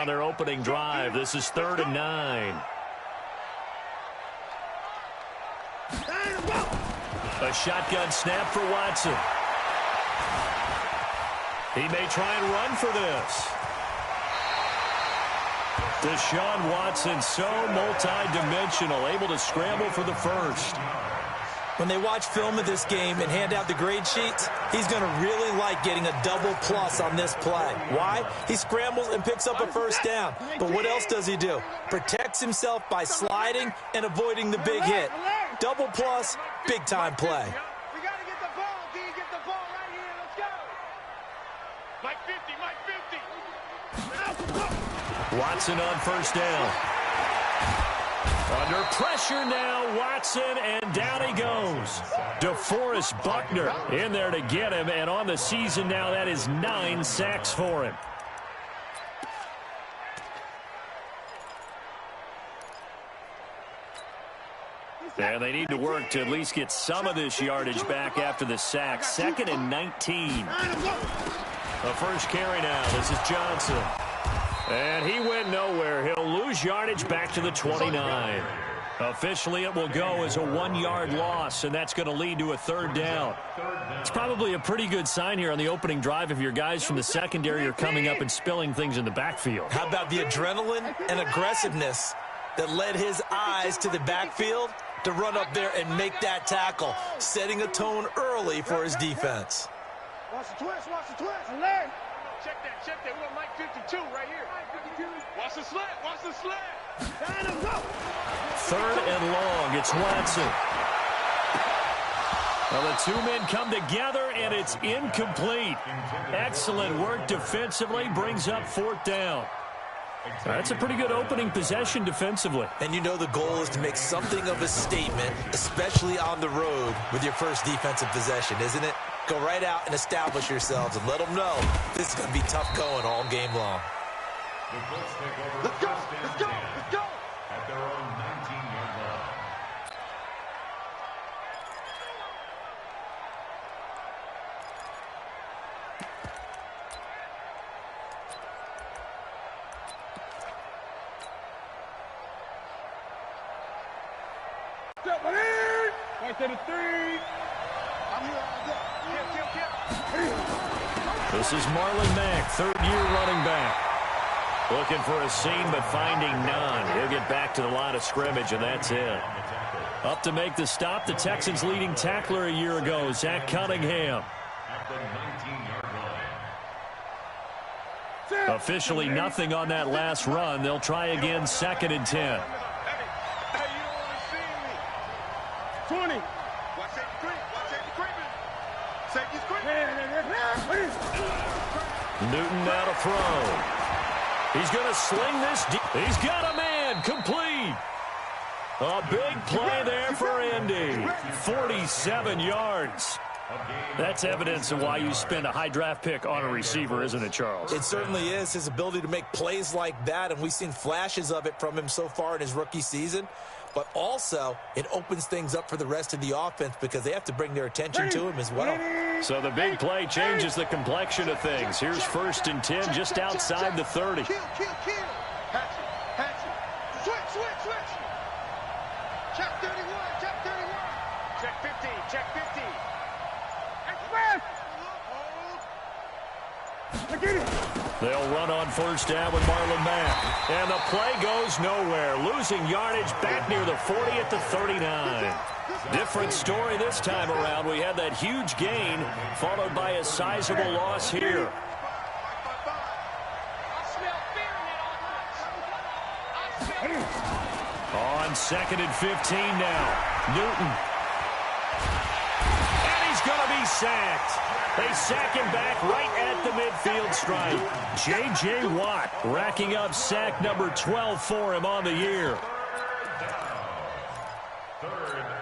On their opening drive, this is 3rd and 9. A shotgun snap for Watson. He may try and run for this. Deshaun Watson, so multi-dimensional, able to scramble for the first. When they watch film of this game and hand out the grade sheets, he's going to really like getting a double plus on this play. Why? He scrambles and picks up a first down. But what else does he do? Protects himself by sliding and avoiding the big hit. Double plus, big-time play. We got to get the ball. Can you get the ball right here? Let's go. Mike 50, Mike 50. Watson on first down. Under pressure now, Watson, and down he goes. DeForest Buckner in there to get him, and on the season now, that is 9 sacks for him. And they need to work to at least get some of this yardage back after the sack. 2nd and 19. The first carry now. This is Johnson. And he went nowhere. He'll lose yardage back to the 29. Officially, it will go as a 1-yard loss, and that's going to lead to a 3rd down. It's probably a pretty good sign here on the opening drive if your guys from the secondary are coming up and spilling things in the backfield. How about the adrenaline and aggressiveness that led his eyes to the backfield to run up there and make that tackle, setting a tone early for his defense. Watch the twist, watch the twist. Alert. Check that. We got Mike 52 right here. Watch the slant, watch the slant. 3rd and long, it's Watson. Well, the two men come together, and it's incomplete. Excellent work defensively, brings up 4th down. That's a pretty good opening possession defensively. And you know the goal is to make something of a statement, especially on the road with your first defensive possession, isn't it? Go right out and establish yourselves and let them know this is going to be tough going all game long. Let's go, let's go, let's go. At their own 19-yard line. Right to the 3. I'm here all day. This is Marlon Mack, 3rd-year running back. Looking for a seam, but finding none. He'll get back to the line of scrimmage, and that's it. Up to make the stop, the Texans' leading tackler a year ago, Zach Cunningham. At the 19-yard line. Officially nothing on that last run. They'll try again, 2nd and 10. Hey, you don't want to see me. 20. Watch safety creep. Watch safety creeping. Safety's creeping. Newton now to throw. He's going to sling this deep. He's got a man. Complete. A big play there for Indy. 47 yards. That's evidence of why you spend a high draft pick on a receiver, isn't it, Charles? It certainly is. His ability to make plays like that, and we've seen flashes of it from him so far in his rookie season. But also, it opens things up for the rest of the offense because they have to bring their attention to him as well. So the big play changes the complexion of things. Here's 1st and 10 just outside the 30. Kill. Hatchet. Switch. Check 31. Check 50. Express. Look at it. They'll run on 1st down with Marlon Mack. And the play goes nowhere. Losing yardage back near the 40 at the 39. Different story this time around. We had that huge gain followed by a sizable loss here. On 2nd and 15 now. Newton. And he's going to be sacked. They sack him back right at the midfield stripe. J.J. Watt racking up sack number 12 for him on the year. 3rd and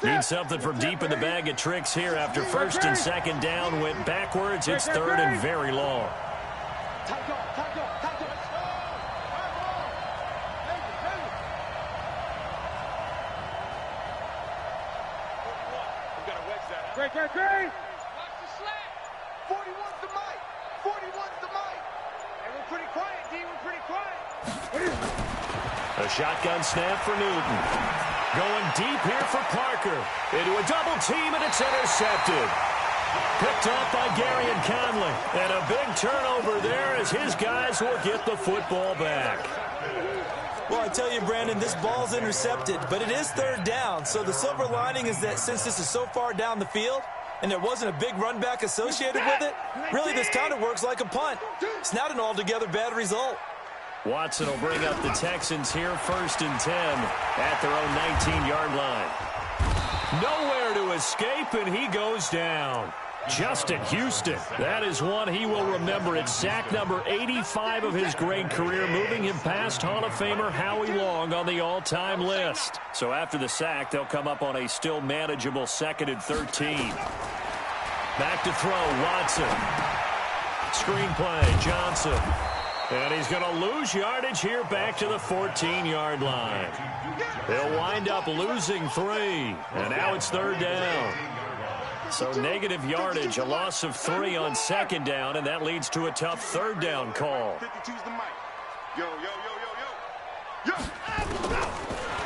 long. Need something from deep in the bag of tricks here after 1st and 2nd down. Went backwards. It's 3rd and very long. Great. Watch the slant. 41's the mic. 41's the mic. Hey, we're pretty quiet, D. We're pretty quiet. A shotgun snap for Newton. Going deep here for Parker. Into a double team, and it's intercepted. Picked up by Gary and Conley. And a big turnover there as his guys will get the football back. Well, I tell you, Brandon, this ball's intercepted, but it is third down. So the silver lining is that since this is so far down the field and there wasn't a big run back associated with it, really this kind of works like a punt. It's not an altogether bad result. Watson will bring up the Texans here 1st and 10 at their own 19-yard line. Nowhere to escape, and he goes down. Justin Houston, that is one he will remember. It's sack number 85 of his great career, moving him past Hall of Famer Howie Long on the all-time list. So after the sack, they'll come up on a still manageable 2nd and 13. Back to throw, Watson. Screenplay, Johnson. And he's going to lose yardage here back to the 14-yard line. They'll wind up losing 3, and now it's 3rd down. So negative yardage, a loss of 3 on 2nd down, and that leads to a tough 3rd down call. 52's the mic. Yo.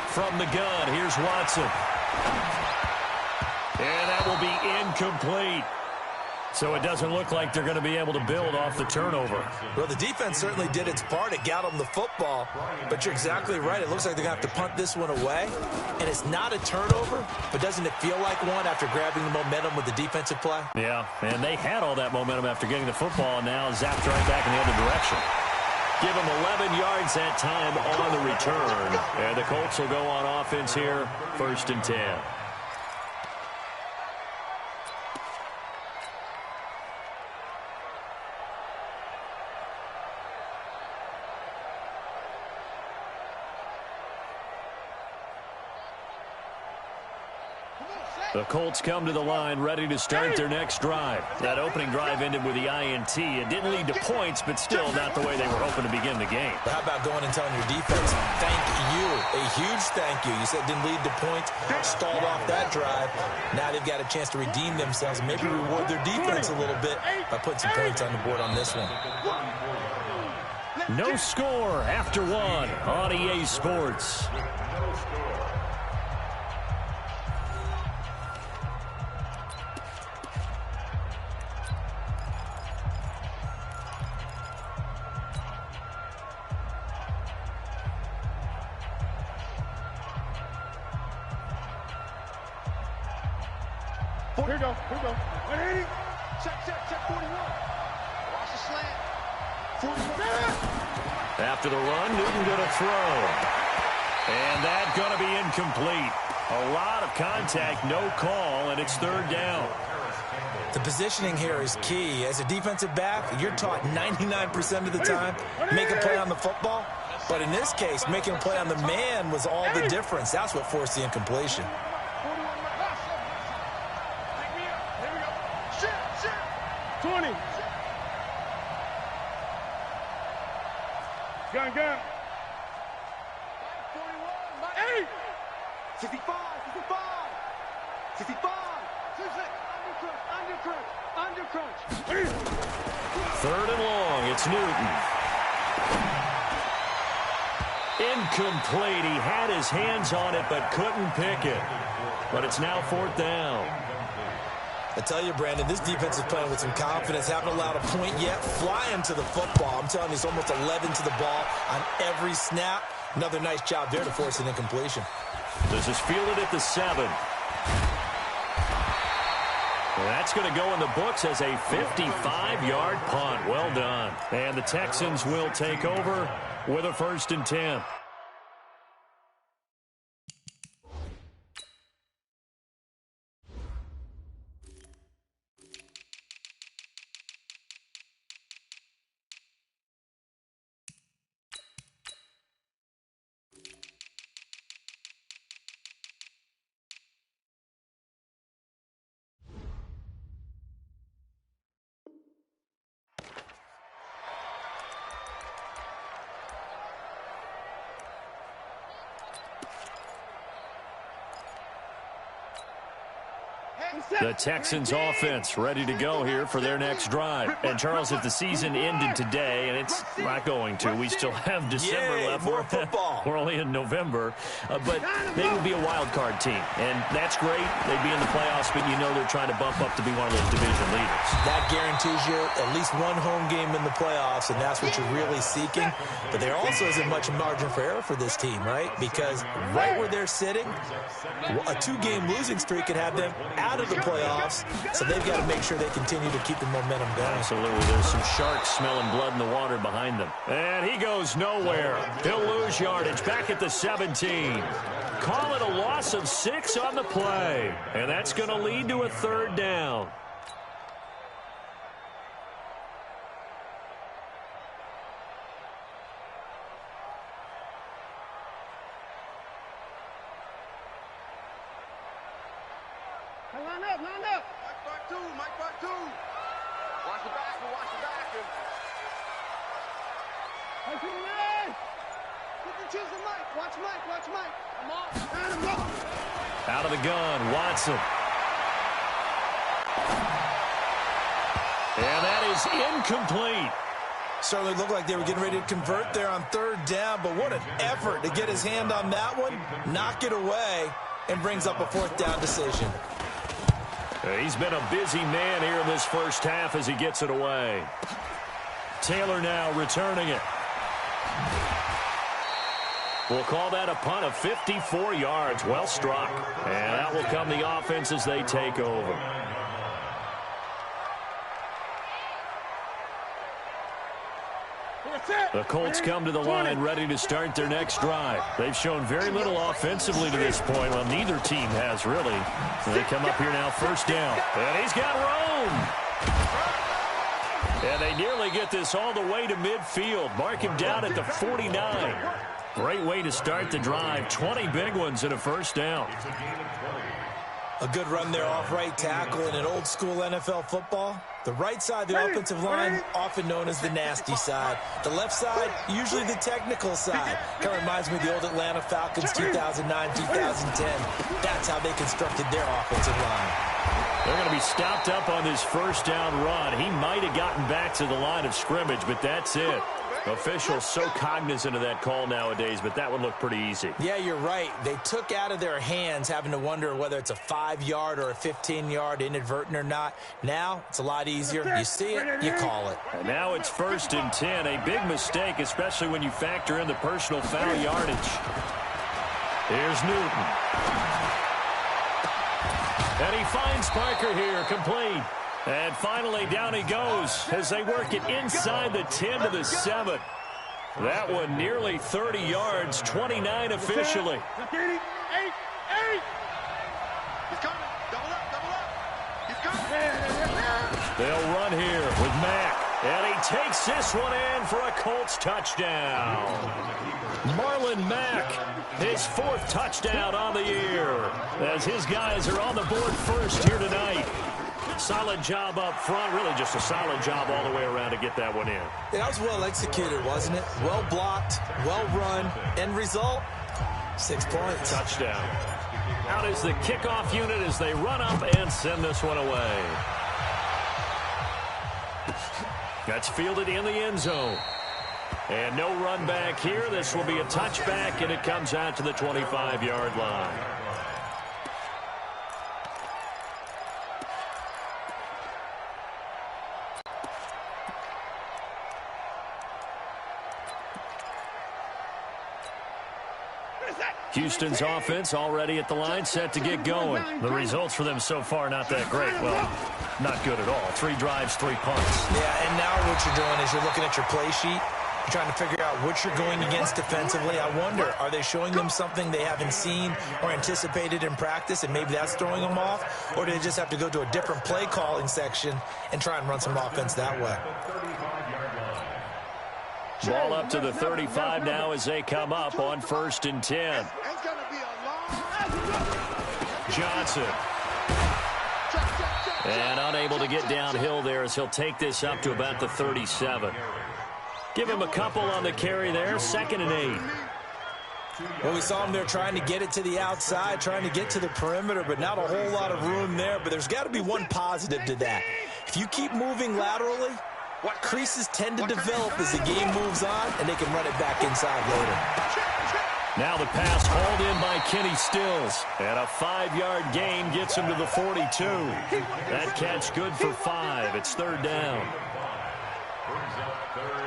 From the gun, here's Watson. And that will be incomplete. So it doesn't look like they're going to be able to build off the turnover. Well, the defense certainly did its part. It got them the football. But you're exactly right. It looks like they're going to have to punt this one away. And it's not a turnover, but doesn't it feel like one after grabbing the momentum with the defensive play? Yeah, and they had all that momentum after getting the football, and now zapped right back in the other direction. Give them 11 yards that time on the return. And the Colts will go on offense here, 1st and 10. The Colts come to the line ready to start their next drive. That opening drive ended with the INT. It didn't lead to points, but still not the way they were hoping to begin the game. But how about going and telling your defense, thank you, a huge thank you. You said it didn't lead to points, stalled off that drive. Now they've got a chance to redeem themselves and maybe reward their defense a little bit by putting some points on the board on this one. No score after 1 on EA Sports. Here we go. 180. Check 41. Watch the slant. 41. After the run, Newton going to throw. And that going to be incomplete. A lot of contact, no call, and it's 3rd down. The positioning here is key. As a defensive back, you're taught 99% of the time, make a play on the football. But in this case, making a play on the man was all the difference. That's what forced the incompletion. 20. Gun. 41. 8. 65. 65. Undercrunch. 3rd and long. It's Newton. Incomplete. He had his hands on it but couldn't pick it. But it's now 4th down. I tell you, Brandon, this defense is playing with some confidence. Haven't allowed a point yet. Flying to the football. I'm telling you, it's almost 11 to the ball on every snap. Another nice job there to force an incompletion. This is fielded at the 7. Well, that's going to go in the books as a 55-yard punt. Well done. And the Texans will take over with a 1st and 10. The Texans offense ready to go here for their next drive. And, Charles, if the season ended today, and it's not going to, we still have December left. More football. We're only in November. But they would be a wild card team. And that's great. They'd be in the playoffs, but you know they're trying to bump up to be one of those division leaders. That guarantees you at least one home game in the playoffs, and that's what you're really seeking. But there also isn't much margin for error for this team, right? Because right where they're sitting, a 2-game losing streak could have them out of the playoffs, so they've got to make sure they continue to keep the momentum going. Absolutely. There's some sharks smelling blood in the water behind them. And he goes nowhere. He'll lose yardage back at the 17. Call it a loss of 6 on the play. And that's going to lead to a 3rd down. Line up, line up. Mike back two, Mike back two. Watch the back, watch the back. Mike to the man. You can choose the Mike. Watch Mike, watch Mike. Come on. And him up. Out of the gun, Watson. And that is incomplete. Certainly looked like they were getting ready to convert there on 3rd down, but what an effort to get his hand on that one, knock it away, and brings up a 4th down decision. He's been a busy man here in this first half as he gets it away. Taylor now returning it. We'll call that a punt of 54 yards. Well struck. And out will come the offense as they take over. The Colts come to the line ready to start their next drive. They've shown very little offensively to this point. Well, neither team has really. So they come up here now, 1st down. And he's got room. And they nearly get this all the way to midfield. Mark him down at the 49. Great way to start the drive. 20 big ones and a 1st down. A good run there off right tackle in an old-school NFL football. The right side of the offensive line, often known as the nasty side. The left side, usually the technical side. Kind of reminds me of the old Atlanta Falcons 2009, 2010. That's how they constructed their offensive line. They're going to be stopped up on this 1st down run. He might have gotten back to the line of scrimmage, but that's it. Officials so cognizant of that call nowadays, but that would look pretty easy. Yeah, you're right. They took out of their hands having to wonder whether it's a 5-yard or a 15-yard inadvertent or not. Now, it's a lot easier. You see it, you call it. And now it's 1st and 10. A big mistake, especially when you factor in the personal foul yardage. Here's Newton. And he finds Parker here, complete. And finally, down he goes as they work it inside the 10 to the 7. That one nearly 30 yards, 29 officially. 8. He's coming. Double up. He's coming. They'll run here with Mack. And he takes this one in for a Colts touchdown. Marlon Mack, his 4th touchdown on the year, as his guys are on the board first here tonight. Solid job up front, really just a solid job all the way around to get that one in. That was well executed, wasn't it? Well blocked, well run. End result, 6 points. Touchdown. Out is the kickoff unit as they run up and send this one away. That's fielded in the end zone. And no run back here. This will be a touchback, and it comes out to the 25-yard line. Houston's offense already at the line, set to get going. The results for them so far not that great. Well, not good at all. 3 drives, 3 punts. Yeah, and now what you're doing is you're looking at your play sheet. You're trying to figure out what you're going against defensively. I wonder, are they showing them something they haven't seen or anticipated in practice, and maybe that's throwing them off? Or do they just have to go to a different play calling section and try and run some offense that way? Ball up to the 35 now as they come up on 1st and 10. Johnson. And unable to get downhill there as he'll take this up to about the 37. Give him a couple on the carry there. 2nd and 8. Well, we saw him there trying to get it to the outside, trying to get to the perimeter, but not a whole lot of room there. But there's got to be one positive to that. If you keep moving laterally, creases tend to develop as the game moves on, and they can run it back inside later. Now the pass hauled in by Kenny Stills. And a 5-yard gain gets him to the 42. That catch good for 5. It's third down.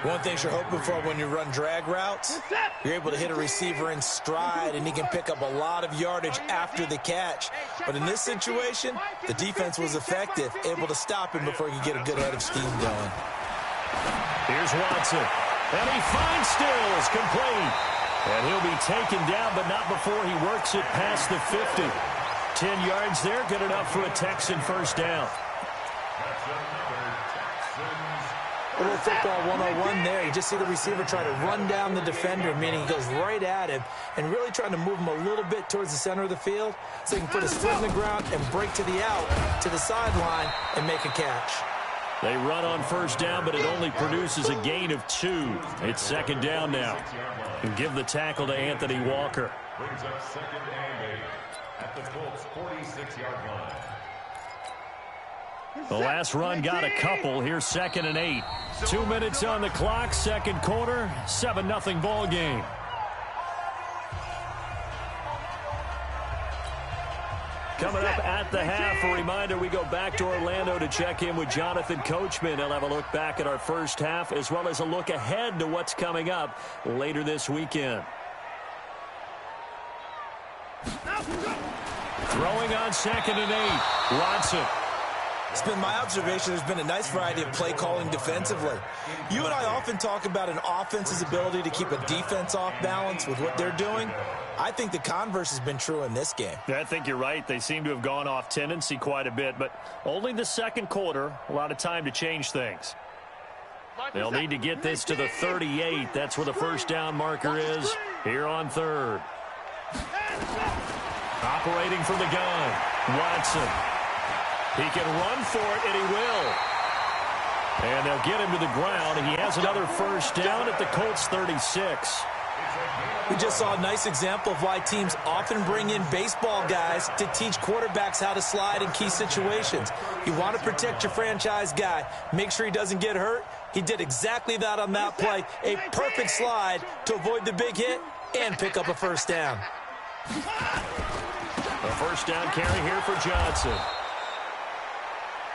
One thing you're hoping for when you run drag routes, you're able to hit a receiver in stride, and he can pick up a lot of yardage after the catch. But in this situation, the defense was effective, able to stop him before he could get a good head of steam going. Here's Watson. And he finds Stills, complete. And he'll be taken down, but not before he works it past the 50. 10 yards there, good enough for a Texan first down. A little football 101 there. You just see the receiver try to run down the defender, meaning he goes right at him and really trying to move him a little bit towards the center of the field so he can put his foot in the ground and break to the out, to the sideline, and make a catch. They run on first down, but it only produces a gain of 2. It's second down now. And give the tackle to Anthony Walker. Brings up second and 8 at the Colts' 46-yard line. The last run got a couple. Here's second and 8. 2 minutes on the clock, second quarter, 7-0 ball game. Coming up at the half, a reminder, we go back to Orlando to check in with Jonathan Coachman. He'll have a look back at our first half as well as a look ahead to what's coming up later this weekend. Throwing on second and 8, Watson. It's been my observation there's been a nice variety of play calling defensively. You and I often talk about an offense's ability to keep a defense off balance with what they're doing. I think the converse has been true in this game. Yeah, I think you're right. They seem to have gone off tendency quite a bit, but only the second quarter, a lot of time to change things. They'll need to get this to the 38. That's where the first down marker is here on third. Operating from the gun, Watson. He can run for it, and he will. And they'll get him to the ground. He has another first down at the Colts' 36. We just saw a nice example of why teams often bring in baseball guys to teach quarterbacks how to slide in key situations. You want to protect your franchise guy. Make sure he doesn't get hurt. He did exactly that on that play. A perfect slide to avoid the big hit and pick up a first down. A first down carry here for Johnson.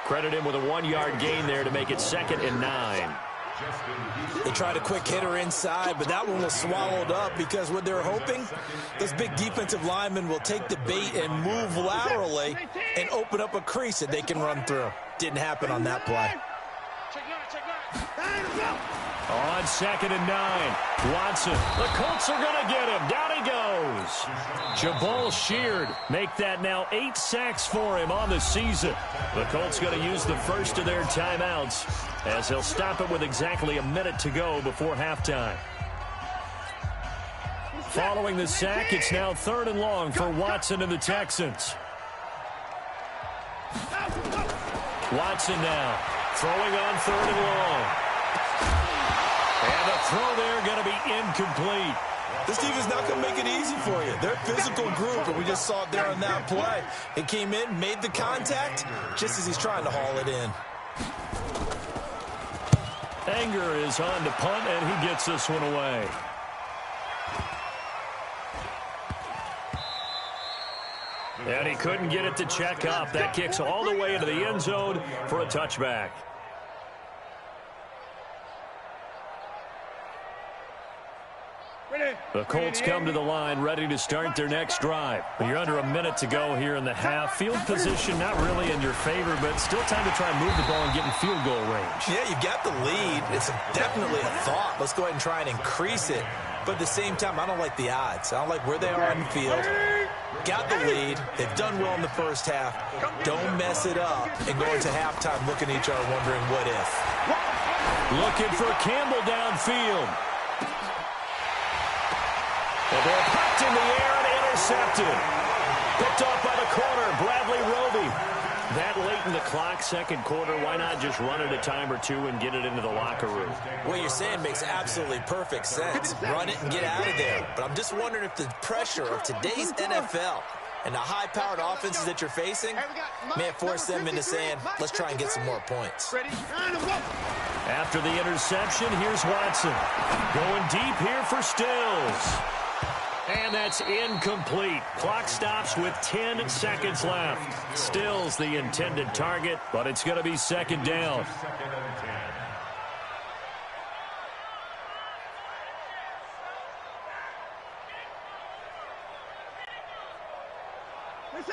Credit him with a 1-yard gain there to make it second and 9. They tried a quick hitter inside, but that one was swallowed up because what they're hoping, those big defensive linemen will take the bait and move laterally and open up a crease that they can run through. Didn't happen on that play. On second and 9, Watson. The Colts are going to get him. Down he goes. Jabal Sheard make that now 8 sacks for him on the season. The Colts going to use the first of their timeouts as they'll stop it with exactly a minute to go before halftime. Following the sack, it's now third and long for Watson and the Texans. Watson now throwing on third and long. And the throw there going to be incomplete. This team is not going to make it easy for you. They're a physical group, and we just saw it there on that play. It came in, made the contact, just as he's trying to haul it in. Anger is on to punt, and he gets this one away. And he couldn't get it to check up. That kicks all the way into the end zone for a touchback. The Colts come to the line ready to start their next drive. You're under a minute to go here in the half. Field position not really in your favor, but still time to try and move the ball and get in field goal range. Yeah, you've got the lead. It's definitely a thought. Let's go ahead and try and increase it. But at the same time, I don't like the odds. I don't like where they are on the field. Got the lead. They've done well in the first half. Don't mess it up and go into halftime looking at each other wondering what if. Looking for Campbell downfield. The ball popped in the air and intercepted. Picked off by the corner, Bradley Roby. That late in the clock, second quarter, why not just run it a time or two and get it into the locker room? What you're saying makes absolutely perfect sense. Run it and get out of there. But I'm just wondering if the pressure of today's NFL and the high-powered offenses that you're facing may have forced them into saying, let's try and get some more points. After the interception, here's Watson. Going deep here for Stills. And that's incomplete. Clock stops with 10 seconds left. Stills the intended target, but it's going to be second down.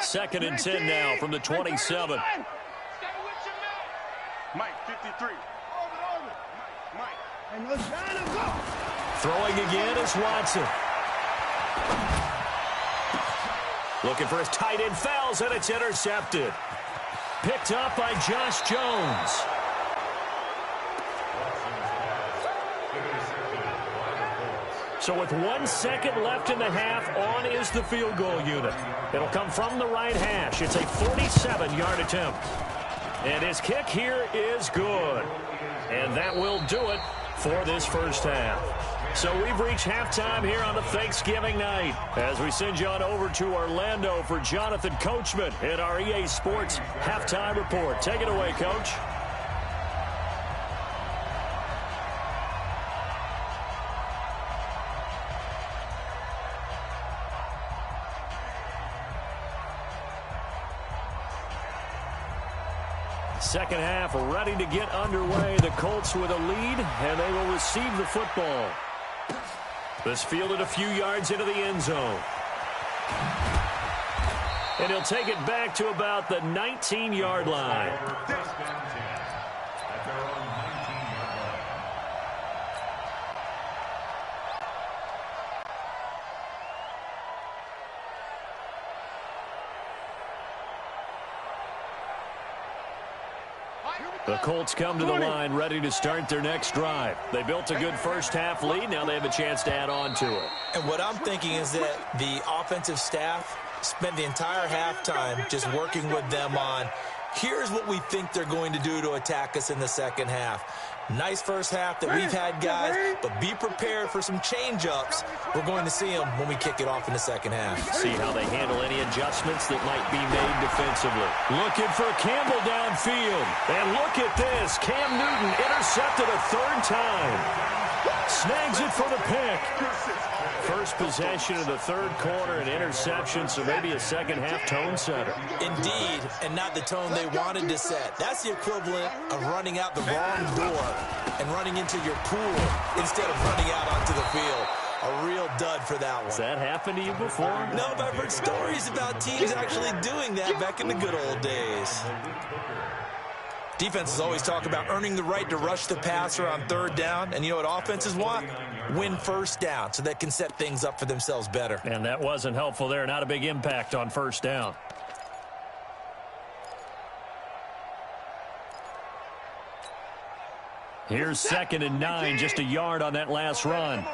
Second and 10 now from the 27. Mike, 53. Mike. Throwing again is Watson. Looking for his tight end, fouls, and it's intercepted. Picked up by Josh Jones. So with 1 second left in the half, on is the field goal unit. It'll come from the right hash. It's a 47-yard attempt. And his kick here is good. And that will do it for this first half. So we've reached halftime here on the Thanksgiving night as we send you on over to Orlando for Jonathan Coachman in our EA Sports Halftime Report. Take it away, Coach. Second half ready to get underway. The Colts with a lead, and they will receive the football. This fielded a few yards into the end zone. And he'll take it back to about the 19-yard line. The Colts come to the line ready to start their next drive. They built a good first half lead. Now they have a chance to add on to it. And what I'm thinking is that the offensive staff spent the entire halftime just working with them on, here's what we think they're going to do to attack us in the second half. Nice first half that we've had, guys, but be prepared for some change-ups. We're going to see them when we kick it off in the second half. See how they handle any adjustments that might be made defensively. Looking for Campbell downfield. And look at this. Cam Newton intercepted a third time. Snags it for the pick. First possession of the third quarter, an interception, so maybe a second-half tone setter. Indeed, and not the tone they wanted to set. That's the equivalent of running out the wrong door and running into your pool instead of running out onto the field. A real dud for that one. Has that happened to you before? No, but I've heard stories about teams actually doing that back in the good old days. Defenses always talk about earning the right to rush the passer on third down. And you know what offenses want? Win first down so they can set things up for themselves better. And that wasn't helpful there. Not a big impact on first down. Here's 2nd and 9, just a yard on that last run.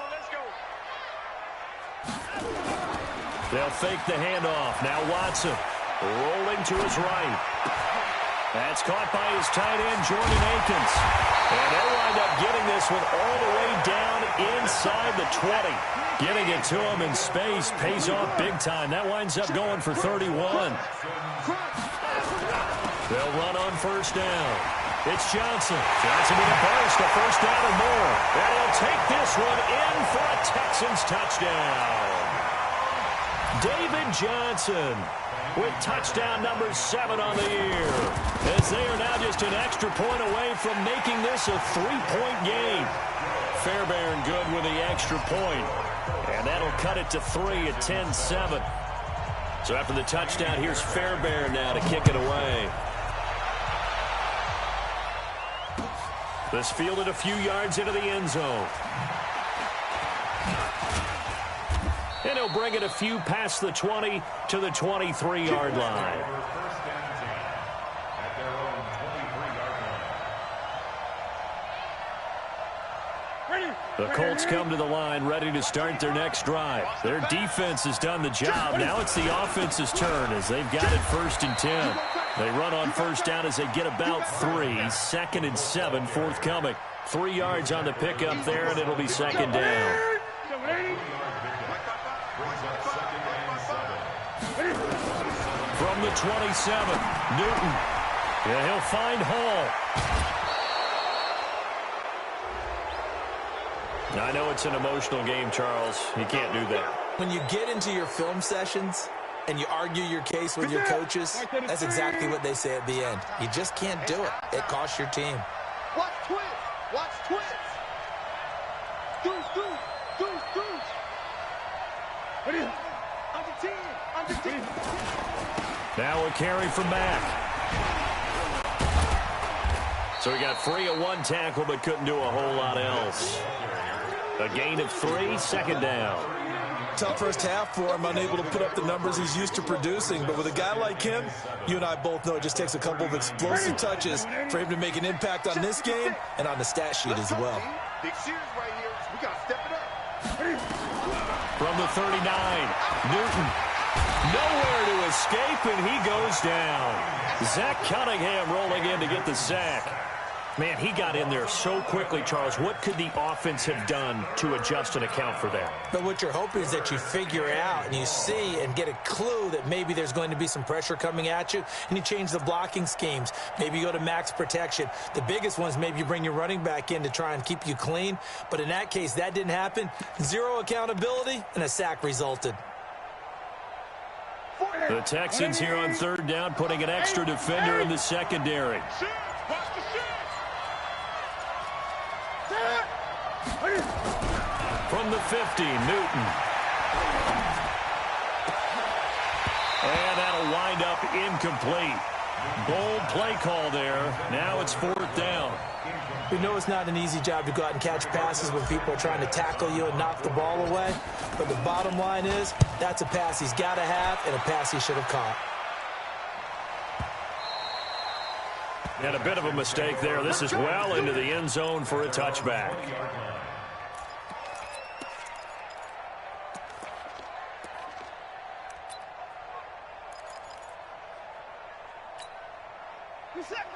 They'll fake the handoff. Now Watson rolling to his right. That's caught by his tight end, Jordan Akins. And they'll wind up getting this one all the way down inside the 20. Getting it to him in space pays off big time. That winds up going for 31. They'll run on first down. It's Johnson. Johnson with a burst, a first down or more. And he'll take this one in for a Texans touchdown. David Johnson with touchdown number 7 on the year, as they are now just an extra point away from making this a 3-point game. Fairbairn good with the extra point, and that'll cut it to 3 at 10-7. So after the touchdown, here's Fairbairn now to kick it away. This fielded a few yards into the end zone. And he'll bring it a few past the 20 to the 23-yard line. The Colts come to the line ready to start their next drive. Their defense has done the job. Now it's the offense's turn as they've got it 1st and 10. They run on first down as they get about 3. 2nd and 7, forthcoming. 3 yards on the pickup there, and it'll be 2nd down. From the 27, Newton. Yeah, he'll find Hall. I know it's an emotional game, Charles. You can't do that. When you get into your film sessions and you argue your case with your coaches, that's exactly what they say at the end. You just can't do it. It costs your team. Watch twins. Watch twins. Deuce, deuce, deuce, deuce. What is it? Under 10. Under 10. Now a carry from Mack. So he got free of 1 tackle but couldn't do a whole lot else. A gain of 3, 2nd down. Tough first half for him, unable to put up the numbers he's used to producing. But with a guy like him, you and I both know it just takes a couple of explosive touches for him to make an impact on this game and on the stat sheet as well. Big series right here. We got to step it up. From the 39, Newton. Nowhere to escape, and he goes down. Zach Cunningham rolling in to get the sack. Man, he got in there so quickly, Charles. What could the offense have done to adjust and account for that? But what you're hoping is that you figure out and you see and get a clue that maybe there's going to be some pressure coming at you, and you change the blocking schemes. Maybe you go to max protection. The biggest one is maybe you bring your running back in to try and keep you clean. But in that case, that didn't happen. 0 accountability, and a sack resulted. The Texans here on 3rd down, putting an extra defender in the secondary. From the 50, Newton. And that'll wind up incomplete. Bold play call there. Now it's 4th down. We know it's not an easy job to go out and catch passes when people are trying to tackle you and knock the ball away. But the bottom line is, that's a pass he's got to have and a pass he should have caught. And a bit of a mistake there. This is well into the end zone for a touchback.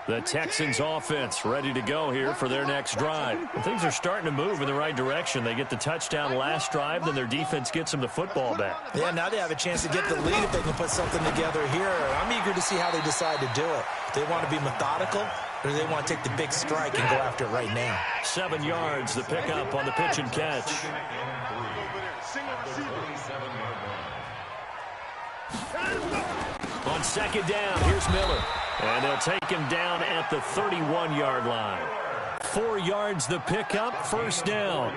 The Texans offense ready to go here for their next drive. And things are starting to move in the right direction. They get the touchdown last drive, then their defense gets them the football back. Yeah, now they have a chance to get the lead if they can put something together here. I'm eager to see how they decide to do it. Do they want to be methodical, or do they want to take the big strike and go after it right now? 7 yards, the pickup on the pitch and catch. On 2nd down, here's Miller. And they'll take him down at the 31-yard line. 4 yards the pickup, 1st down.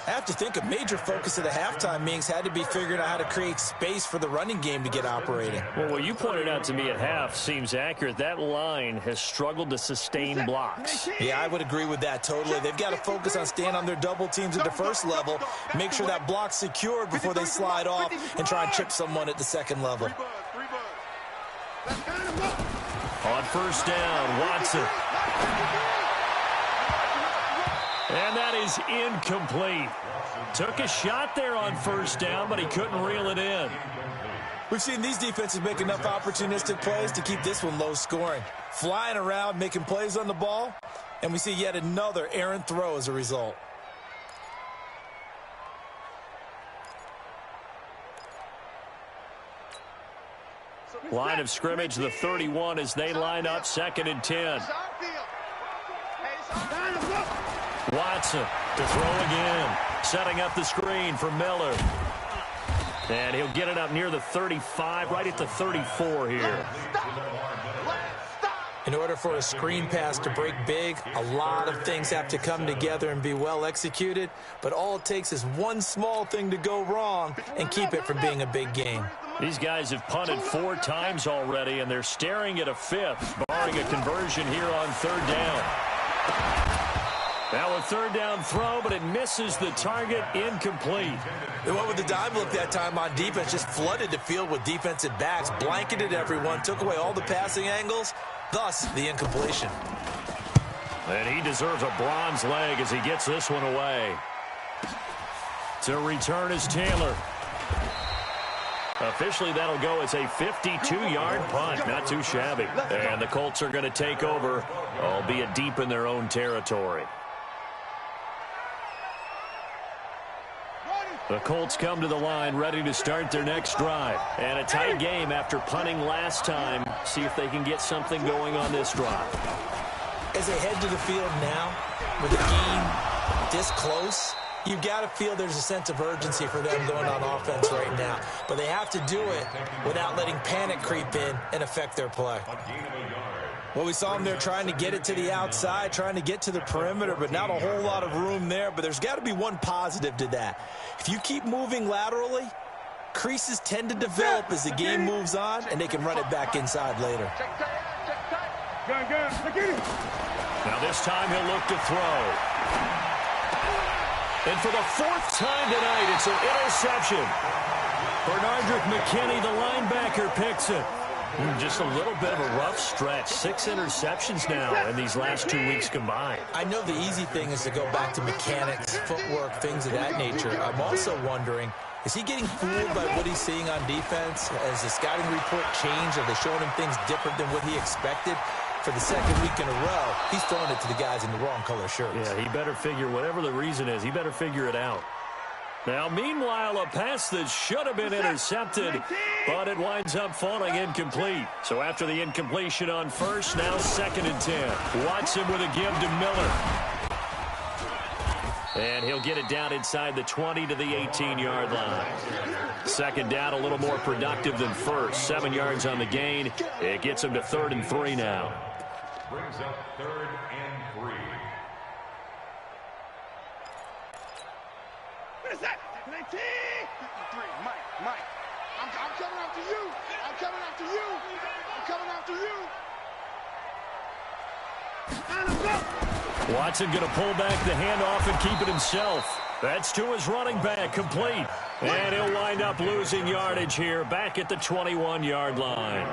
I have to think a major focus of the halftime meetings had to be figuring out how to create space for the running game to get operating. Well, what you pointed out to me at half seems accurate. That line has struggled to sustain blocks. Yeah, I would agree with that totally. They've got to focus on staying on their double teams at the first level, make sure that block's secured before they slide off and try and chip someone at the second level. On 1st down, Watson. And that is incomplete. Took a shot there on 1st down, but he couldn't reel it in. We've seen these defenses make enough opportunistic plays to keep this one low scoring. Flying around, making plays on the ball, and we see yet another errant throw as a result. Line of scrimmage, the 31 as they line up 2nd and 10. Watson to throw again. Setting up the screen for Miller. And he'll get it up near the 35, right at the 34 here. In order for a screen pass to break big, a lot of things have to come together and be well executed. But all it takes is one small thing to go wrong and keep it from being a big game. These guys have punted 4 times already, and they're staring at a 5th, barring a conversion here on 3rd down. Now a 3rd down throw, but it misses the target, incomplete. They went with the dime look that time on defense, just flooded the field with defensive backs, blanketed everyone, took away all the passing angles, thus the incompletion. And he deserves a bronze leg as he gets this one away. To return is Taylor. Officially, that'll go as a 52-yard punt. Not too shabby. And the Colts are going to take over, albeit deep in their own territory. The Colts come to the line ready to start their next drive. And a tight game after punting last time. See if they can get something going on this drive. As they head to the field now, with the game this close, you've got to feel there's a sense of urgency for them going on offense right now. But they have to do it without letting panic creep in and affect their play. Well, we saw them there trying to get it to the outside, trying to get to the perimeter, but not a whole lot of room there. But there's got to be one positive to that. If you keep moving laterally, creases tend to develop as the game moves on, and they can run it back inside later. Now this time he'll look to throw. And for the fourth time tonight, it's an interception. Bernardrick McKinney, the linebacker, picks it. Just a little bit of a rough stretch. 6 interceptions now in these last 2 weeks combined. I know the easy thing is to go back to mechanics, footwork, things of that nature. I'm also wondering, is he getting fooled by what he's seeing on defense? Has the scouting report changed? Are they showing him things different than what he expected? For the second week in a row, he's throwing it to the guys in the wrong color shirts. Yeah, he better figure, whatever the reason is, he better figure it out. Now, meanwhile, a pass that should have been intercepted, but it winds up falling incomplete. So after the incompletion on first, now 2nd and 10. Watson with a give to Miller. And he'll get it down inside the 20 to the 18-yard line. 2nd down, a little more productive than first. 7 yards on the gain. It gets him to 3rd and 3 now. Brings up 3rd and 3. What is that? 19! Mike. I'm coming after you. I'm coming after you. I'm coming after you. Watson going to pull back the handoff and keep it himself. That's to his running back, complete. And he'll wind up losing yardage here, back at the 21-yard line.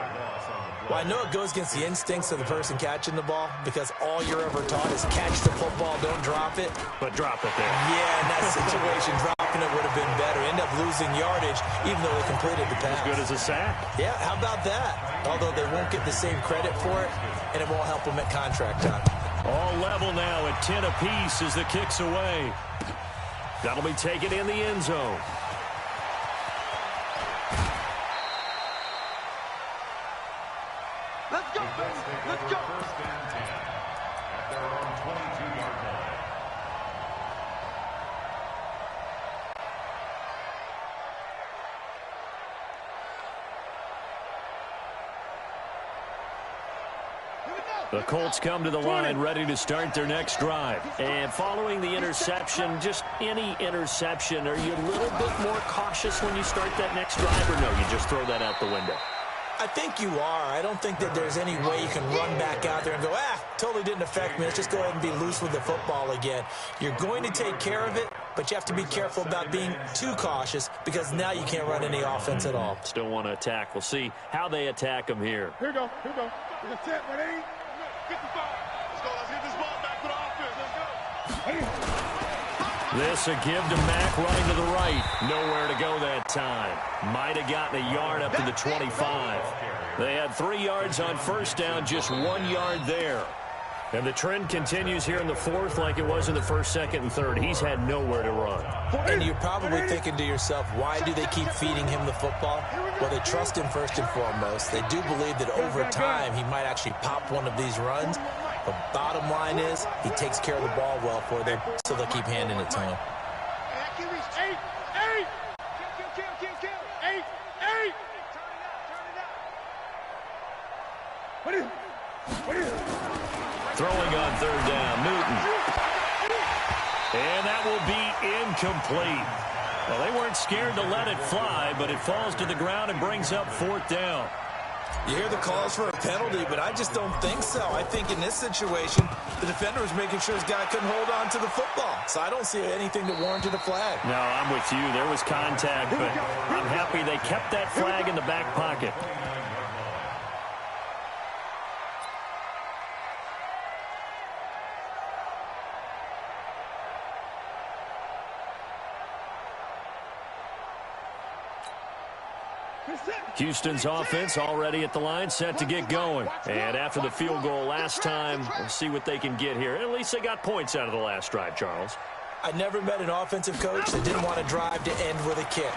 Well, I know it goes against the instincts of the person catching the ball because all you're ever taught is catch the football, don't drop it. But drop it there. Yeah, in that situation, dropping it would have been better. End up losing yardage, even though they completed the pass. As good as a sack. Yeah, how about that? Although they won't get the same credit for it, and it won't help them at contract time. All level now at 10 apiece as the kick's away. That'll be taken in the end zone. Let's go, baby. Let's go. 1st and 10 at their own 22-yard line. The Colts come to the line ready to start their next drive. And following the interception, just any interception, are you a little bit more cautious when you start that next drive, or no, you just throw that out the window? I think you are. I don't think that there's any way you can run back out there and go, totally didn't affect me. Let's just go ahead and be loose with the football again. You're going to take care of it, but you have to be careful about being too cautious because now you can't run any offense at all. Still want to attack. We'll see how they attack them here. Here we go. We're going to tap, but 55. Let's go. Let's get this ball back for the offense. Let's go. This a give to Mack running to the right. Nowhere to go that time. Might have gotten a yard up to the 25. They had 3 yards on first down, just 1 yard there. And the trend continues here in the 4th like it was in the 1st, 2nd, and 3rd. He's had nowhere to run. And you're probably thinking to yourself, why do they keep feeding him the football? Well, they trust him first and foremost. They do believe that over time he might actually pop one of these runs. The bottom line is he takes care of the ball well for them, so they'll keep handing it to him. Throwing on 3rd down, Newton. And that will be incomplete. Well, they weren't scared to let it fly, but it falls to the ground and brings up 4th down. You hear the calls for a penalty, but I just don't think so. I think in this situation, the defender was making sure his guy couldn't hold on to the football. So I don't see anything that warranted a flag. No, I'm with you. There was contact, but I'm happy they kept that flag in the back pocket. Houston's offense already at the line, set to get going. And after the field goal last time, we'll see what they can get here. At least they got points out of the last drive, Charles. I never met an offensive coach that didn't want to drive to end with a kick.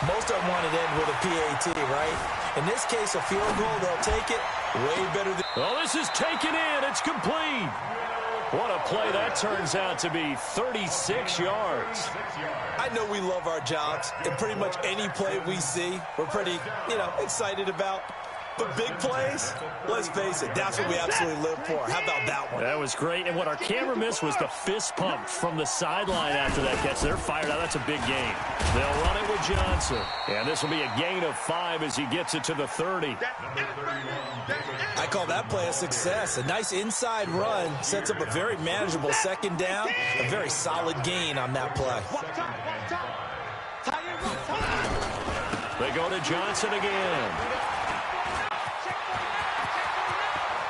Most of them wanted to end with a PAT, right? In this case, a field goal, they'll take it way better than... Oh, this is taken in. It's complete. What a play that turns out to be, 36 yards. I know we love our jobs, and pretty much any play we see, we're pretty, excited about. But big plays, let's face it, that's what we absolutely live for. How about that one? That was great, and what our camera missed was the fist pump from the sideline after that catch. They're fired out. That's a big gain. They'll run it with Johnson, and this will be a gain of 5 as he gets it to the 30. I call that play a success. A nice inside run sets up a very manageable second down, a very solid gain on that play. They go to Johnson again.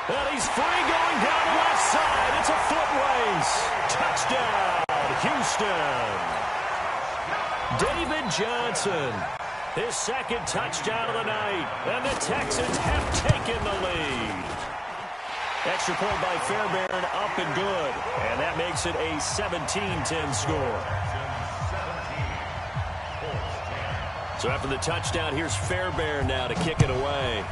And he's free going down the left side. It's a foot race. Touchdown, Houston. David Johnson, his second touchdown of the night. And the Texans have taken the lead. Extra point by Fairbairn, up and good. And that makes it a 17-10 score. So after the touchdown, here's Fairbairn now to kick it away.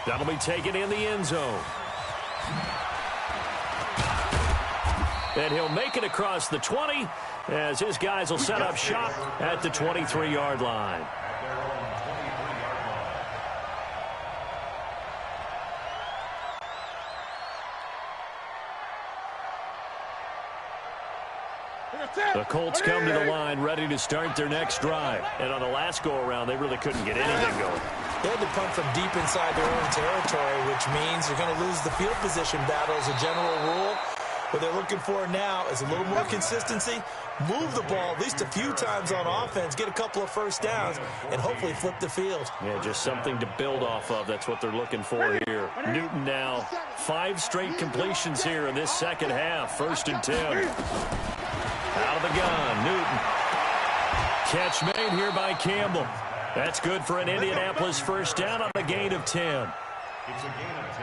That'll be taken in the end zone. And he'll make it across the 20 as his guys will set up shop at the 23-yard line. The Colts come to the line ready to start their next drive. And on the last go-around, they really couldn't get anything going. They had to punt from deep inside their own territory, which means you're going to lose the field position battle as a general rule. What they're looking for now is a little more consistency, move the ball at least a few times on offense, get a couple of first downs, and hopefully flip the field. Yeah, just something to build off of. That's what they're looking for here. Newton now 5 straight completions here in this second half. 1st and 10. Out of the gun, Newton. Catch made here by Campbell. That's good for an Indianapolis first down on a gain of 10. It's a gain of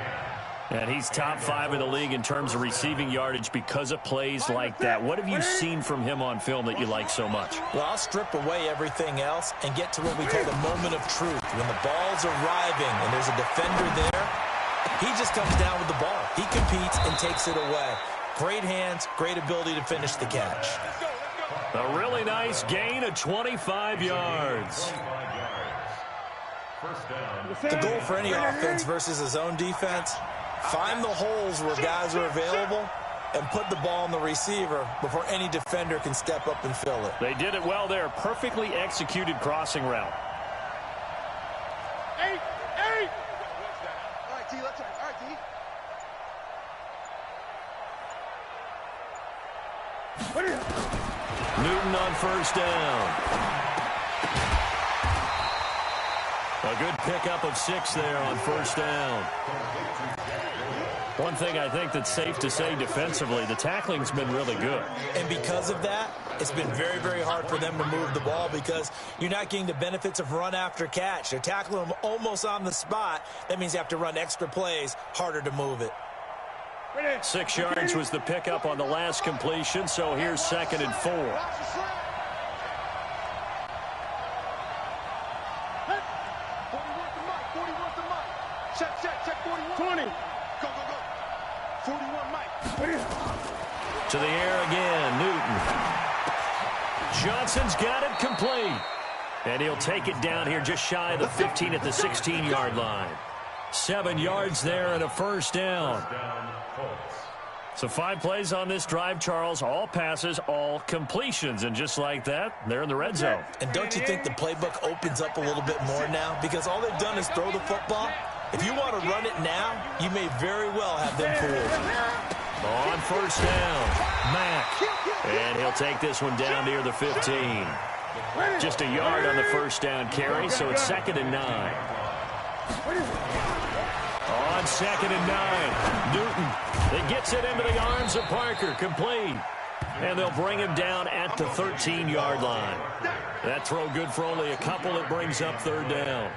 10. And he's top 5 in the league in terms of receiving yardage because of plays like that. What have you seen from him on film that you like so much? Well, I'll strip away everything else and get to what we call the moment of truth. When the ball's arriving and there's a defender there, he just comes down with the ball. He competes and takes it away. Great hands, great ability to finish the catch. A really nice gain of 25 yards. The goal for any offense versus a zone defense, find the holes where guys are available and put the ball on the receiver before any defender can step up and fill it. They did it well there. Perfectly executed crossing route. 8. All right, T, let's go. All right, T. Newton on first down. A good pickup of 6 there on first down. One thing I think that's safe to say defensively, the tackling's been really good. And because of that, it's been very, very hard for them to move the ball because you're not getting the benefits of run after catch. They're tackling them almost on the spot. That means you have to run extra plays, harder to move it. 6 yards was the pickup on the last completion, so here's 2nd and 4. Check 41. 20. Go. 41, Mike. To the air again, Newton. Johnson's got it complete. And he'll take it down here just shy of the 15 at the 16-yard line. 7 yards there and a first down. So 5 plays on this drive, Charles. All passes, all completions. And just like that, they're in the red zone. And don't you think the playbook opens up a little bit more now? Because all they've done is throw the football. If you want to run it now, you may very well have them fooled. On first down, Mack. And he'll take this one down near the 15. Just a yard on the first down carry, so it's 2nd and 9. On 2nd and 9, Newton. It gets it into the arms of Parker, complete. And they'll bring him down at the 13-yard line. That throw good for only a couple. It brings up third down.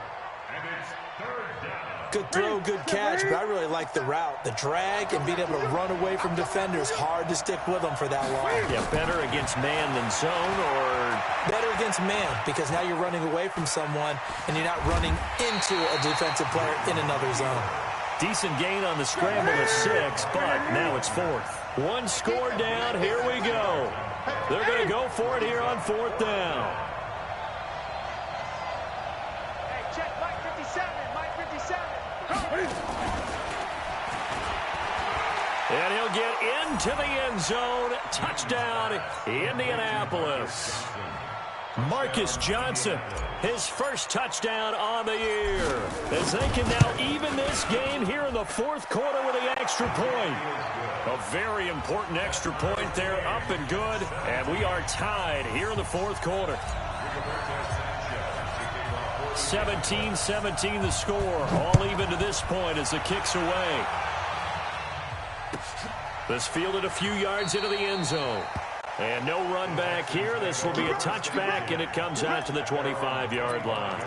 Good throw, good catch, but I really like the route. The drag and being able to run away from defenders, hard to stick with them for that long. Yeah, better against man than zone, or? Better against man, because now you're running away from someone and you're not running into a defensive player in another zone. Decent gain on the scramble to 6, but now it's 4th. One score down, here we go. They're going to go for it here on 4th down. Hey, check Mike 57, Mike 57. And he'll get into the end zone. Touchdown, Indianapolis. Marcus Johnson, his first touchdown on the year, as they can now even this game here in the 4th quarter with the extra point. A very important extra point there, up and good, and we are tied here in the 4th quarter. 17-17 the score, all even to this point as the kick's away. This fielded a few yards into the end zone. And no run back here. This will be a touchback, and it comes out to the 25-yard line.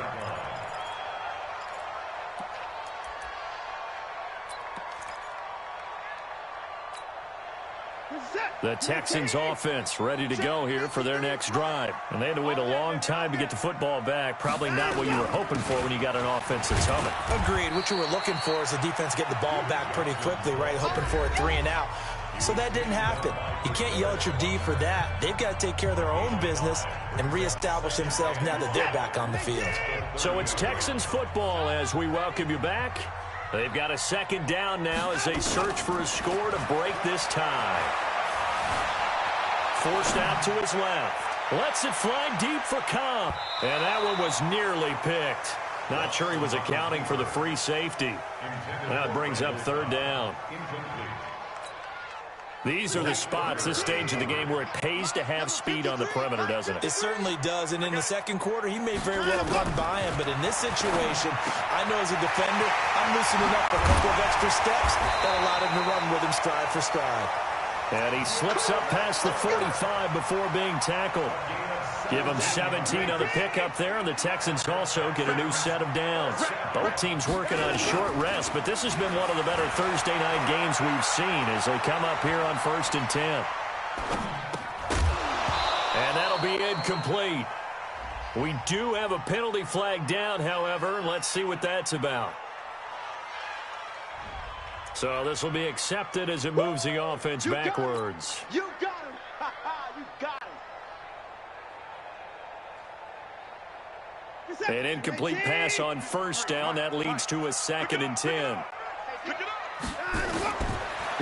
The Texans offense ready to go here for their next drive. And they had to wait a long time to get the football back. Probably not what you were hoping for when you got an offense that's humming. Agreed. What you were looking for is the defense get the ball back pretty quickly, right? Hoping for a 3 and out. So that didn't happen. You can't yell at your D for that. They've got to take care of their own business and reestablish themselves now that they're back on the field. So it's Texans football as we welcome you back. They've got a second down now as they search for a score to break this tie. Forced out to his left. Lets it fly deep for Cobb. And that one was nearly picked. Not sure he was accounting for the free safety. That brings up third down. These are the spots, this stage of the game, where it pays to have speed on the perimeter, doesn't it? It certainly does, and in the second quarter, he may very well run by him, but in this situation, I know as a defender, I'm loosening up a couple of extra steps that allowed him to run with him stride for stride. And he slips up past the 45 before being tackled. Give him 17 on the pickup there, and the Texans also get a new set of downs. Both teams working on short rest, but this has been one of the better Thursday night games we've seen as they come up here on 1st and 10. And that'll be incomplete. We do have a penalty flag down, however, and let's see what that's about. So this will be accepted as it moves the offense backwards. You got him. You got him. An incomplete pass on first down. That leads to a 2nd and 10.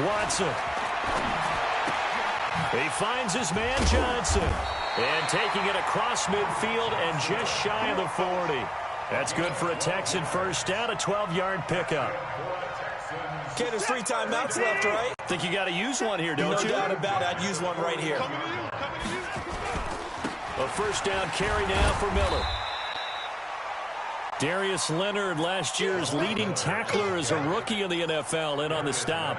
Watson. He finds his man Johnson. And taking it across midfield and just shy of the 40. That's good for a Texan first down, a 12-yard pickup. Okay, there's 3 timeouts left, right? Think you got to use one here, don't you? No doubt about it. I'd use one right here. A first down carry now for Miller. Darius Leonard, last year's leading tackler as a rookie in the NFL, in on the stop.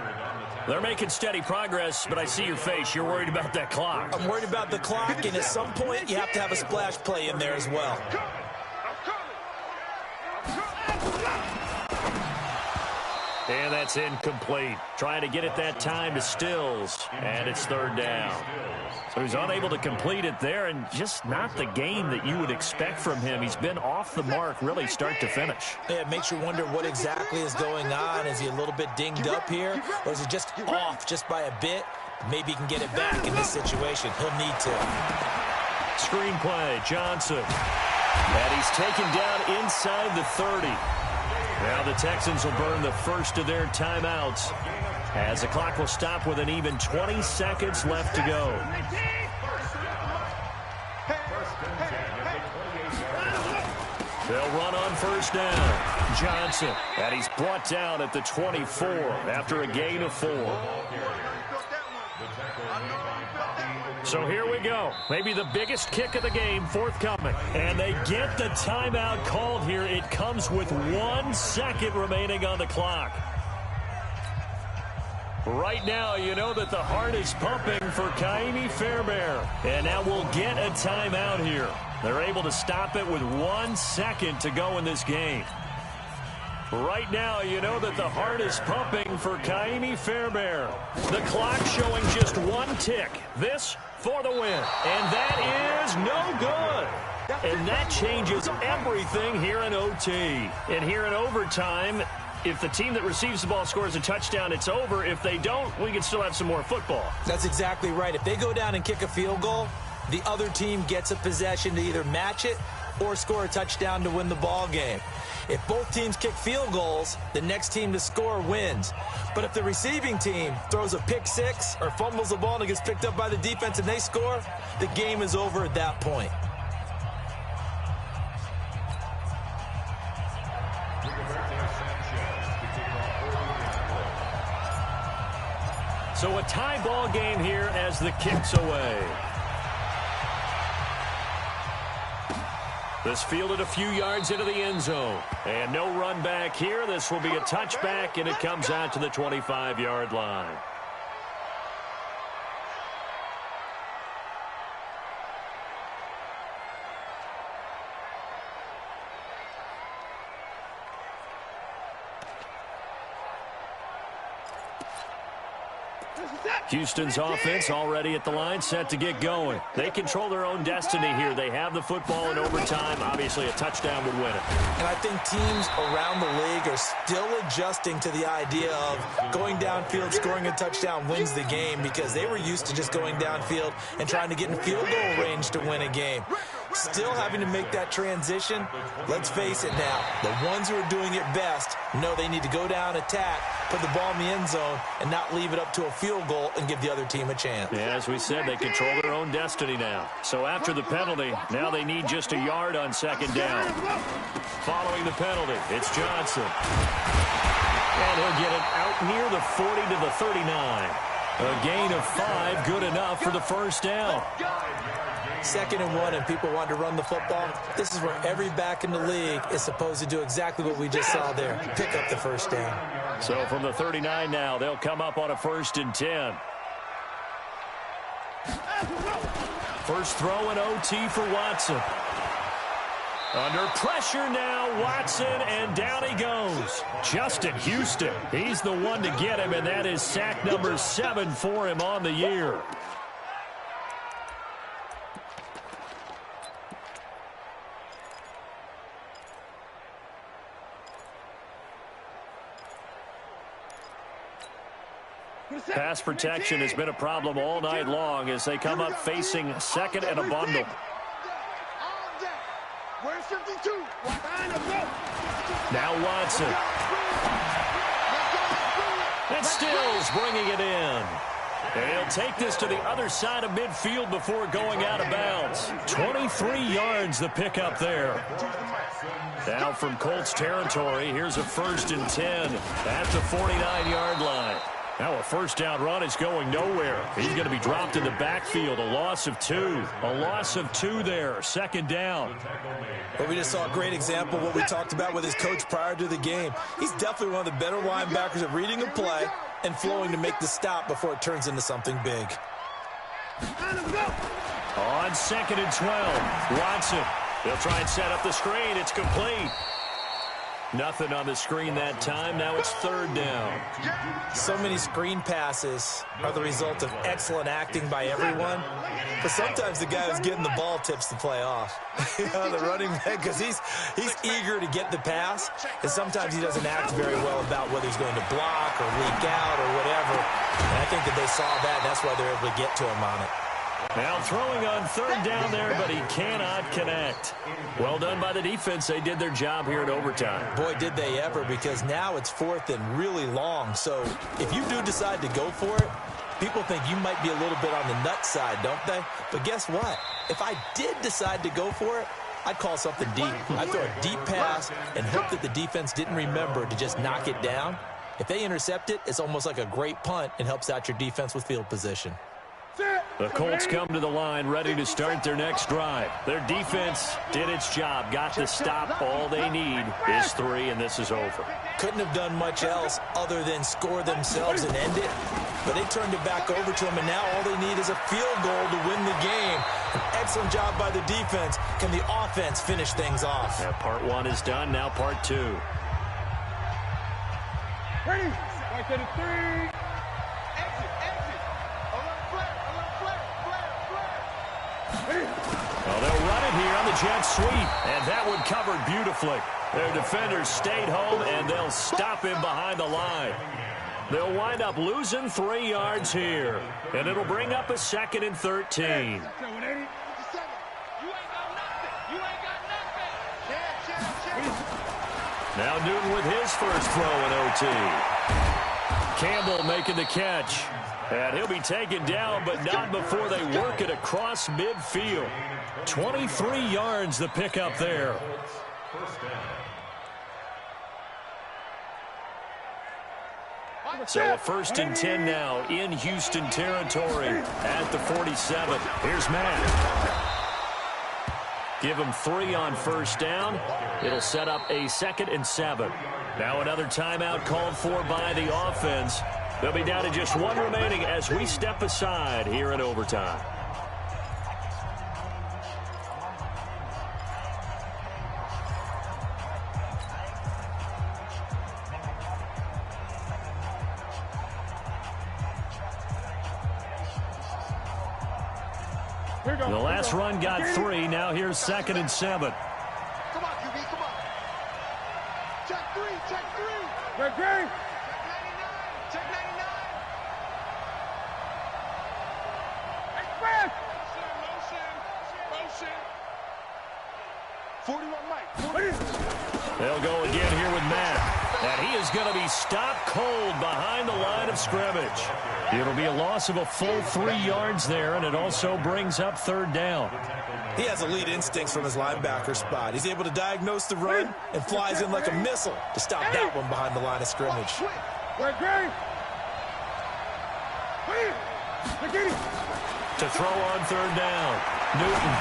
They're making steady progress, but I see your face. You're worried about that clock. I'm worried about the clock, and at some point, you have to have a splash play in there as well. And that's incomplete. Trying to get it that time to Stills, and it's third down. So he's unable to complete it there, and just not the game that you would expect from him. He's been off the mark really start to finish. Yeah, it makes you wonder what exactly is going on. Is he a little bit dinged up here, or is he just off just by a bit? Maybe he can get it back in this situation. He'll need to. Screenplay, Johnson. And he's taken down inside the 30. Now the Texans will burn the first of their timeouts as the clock will stop with an even 20 seconds left to go. They'll run on first down. Johnson, and he's brought down at the 24 after a gain of 4. So here we go. Maybe the biggest kick of the game forthcoming. And they get the timeout called here. It comes with 1 second remaining on the clock. Right now, you know that the heart is pumping for Kaimi Fairbairn. And now we'll get a timeout here. They're able to stop it with 1 second to go in this game. Right now, you know that the heart is pumping for Kaimi Fairbairn. The clock showing just 1 tick. This for the win. And that is no good. And that changes everything here in OT. And here in overtime, if the team that receives the ball scores a touchdown, it's over. If they don't, we can still have some more football. That's exactly right. If they go down and kick a field goal, the other team gets a possession to either match it or score a touchdown to win the ball game. If both teams kick field goals, the next team to score wins. But if the receiving team throws a pick six or fumbles the ball and it gets picked up by the defense and they score, the game is over at that point. So a tie ball game here as the kick's away. This fielded a few yards into the end zone. And no run back here. This will be a touchback, and it comes out to the 25-yard line. Houston's offense already at the line, set to get going. They control their own destiny here. They have the football in overtime. Obviously, a touchdown would win it. And I think teams around the league are still adjusting to the idea of going downfield, scoring a touchdown wins the game, because they were used to just going downfield and trying to get in field goal range to win a game. Still having to make that transition. Let's face it now, the ones who are doing it best know they need to go down, attack, put the ball in the end zone, and not leave it up to a field goal and give the other team a chance. Yeah, as we said, they control their own destiny now. So after the penalty, now they need just a yard on second down. Following the penalty, it's Johnson. And he'll get it out near the 40 to the 39. A gain of 5, good enough for the first down. 2nd and 1, and people want to run the football. This is where every back in the league is supposed to do exactly what we just saw there, pick up the first down. So from the 39 now, they'll come up on a 1st and 10. First throw in OT for Watson. Under pressure now, Watson, and down he goes. Justin Houston, he's the one to get him, and that is sack number 7 for him on the year. Pass protection has been a problem all night long as they come up facing 2nd and a bundle. Now Watson. And Stills bringing it in. And he'll take this to the other side of midfield before going out of bounds. 23 yards the pickup there. Now from Colts territory, here's a 1st and 10 at the 49-yard line. Now a first down run is going nowhere. He's going to be dropped in the backfield. A loss of 2. A loss of 2 there. 2nd down. But we just saw a great example of what we talked about with his coach prior to the game. He's definitely one of the better linebackers at reading a play and flowing to make the stop before it turns into something big. On 2nd and 12, Watson. They'll try and set up the screen. It's complete. Nothing on the screen that time. Now it's 3rd down. So many screen passes are the result of excellent acting by everyone. But sometimes the guy who's getting the ball tips the play off. The running back, because he's eager to get the pass. And sometimes he doesn't act very well about whether he's going to block or leak out or whatever. And I think that they saw that, and that's why they're able to get to him on it. Now throwing on 3rd down there, but he cannot connect. Well done by the defense. They did their job here in overtime. Boy, did they ever, because now it's 4th and really long. So if you do decide to go for it, people think you might be a little bit on the nut side, don't they? But guess what? If I did decide to go for it, I'd call something deep. I'd throw a deep pass and hope that the defense didn't remember to just knock it down. If they intercept it, it's almost like a great punt and helps out your defense with field position. The Colts come to the line ready to start their next drive. Their defense did its job, got the stop. All they need is 3, and this is over. Couldn't have done much else other than score themselves and end it. But they turned it back over to them, and now all they need is a field goal to win the game. An excellent job by the defense. Can the offense finish things off? Yeah, part 1 is done, now part 2. Ready? Right to the 3. Exit. A little flare. Well, they'll run it here on the jet sweep, and that one covered beautifully. Their defenders stayed home, and they'll stop him behind the line. They'll wind up losing 3 yards here, and it'll bring up a 2nd and 13. Now Newton with his first throw in OT. Campbell making the catch. And he'll be taken down, but not before they work it across midfield. 23 yards the pickup there. So a 1st and 10 now in Houston territory at the 47. Here's Matt. Give him 3 on 1st down. It'll set up a 2nd and 7. Now another timeout called for by the offense. They'll be down to just 1 remaining as we step aside here in overtime. The last run got 3. Now here's 2nd and 7. Come on, QB, come on. Check 3. Check 99. Check 99. Express. Motion. 41 Mike. They'll go again here with Matt. And he is going to be stopped cold behind the line of scrimmage. It'll be a loss of a full 3 yards there, and it also brings up 3rd down. He has elite instincts from his linebacker spot. He's able to diagnose the run and flies in like a missile to stop that one behind the line of scrimmage. To throw on 3rd down. Newton.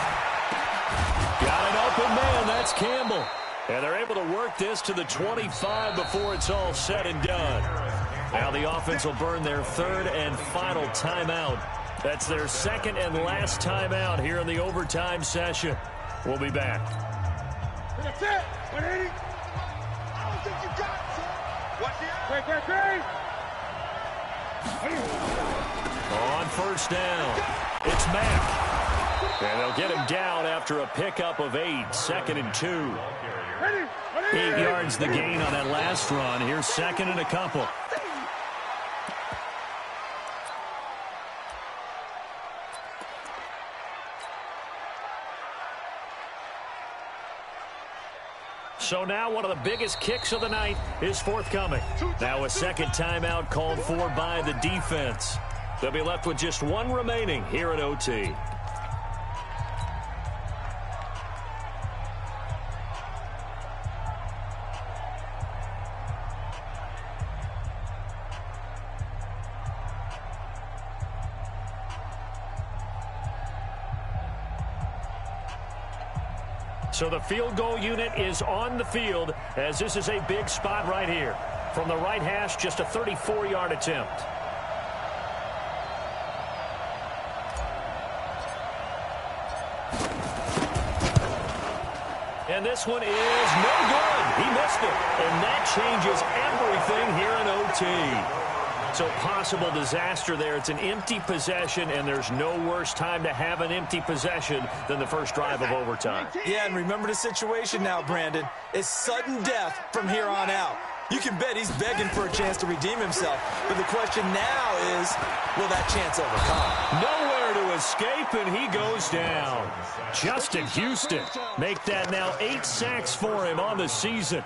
Got an open man. That's Campbell. And they're able to work this to the 25 before it's all said and done. Now the offense will burn their 3rd and final timeout. That's their 2nd and last timeout here in the overtime session. We'll be back. That's it. 180. I don't think you got it, son. Watch it. On 1st down, it's Mack. And they'll get him down after a pickup of 8, 2nd and 2. 8 yards the gain on that last run. Here's 2nd and a couple. So now one of the biggest kicks of the night is forthcoming. Now a 2nd timeout called for by the defense. They'll be left with just 1 remaining here at OT. So the field goal unit is on the field as this is a big spot right here. From the right hash, just a 34-yard attempt. And this one is no good. He missed it. And that changes everything here in OT. So possible disaster there. It's an empty possession, and there's no worse time to have an empty possession than the first drive of overtime. Yeah, and remember the situation now, Brandon. It's sudden death from here on out. You can bet he's begging for a chance to redeem himself. But the question now is, will that chance ever come? Nowhere to escape, and he goes down. Justin Houston make that now 8 sacks for him on the season.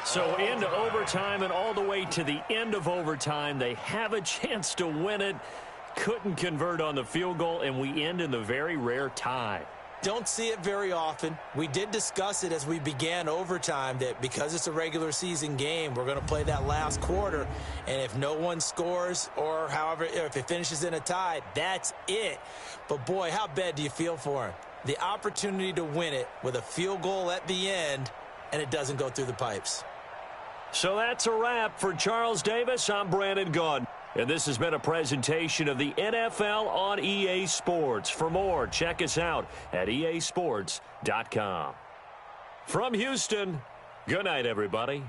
So into overtime and all the way to the end of overtime, they have a chance to win it. Couldn't convert on the field goal, and we end in the very rare tie. Don't see it very often. We did discuss it as we began overtime that because it's a regular season game, we're going to play that last quarter. And if no one scores or however, if it finishes in a tie, that's it. But, boy, how bad do you feel for him? The opportunity to win it with a field goal at the end, and it doesn't go through the pipes. So that's a wrap for Charles Davis. I'm Brandon Gaudin. And this has been a presentation of the NFL on EA Sports. For more, check us out at easports.com. From Houston, good night, everybody.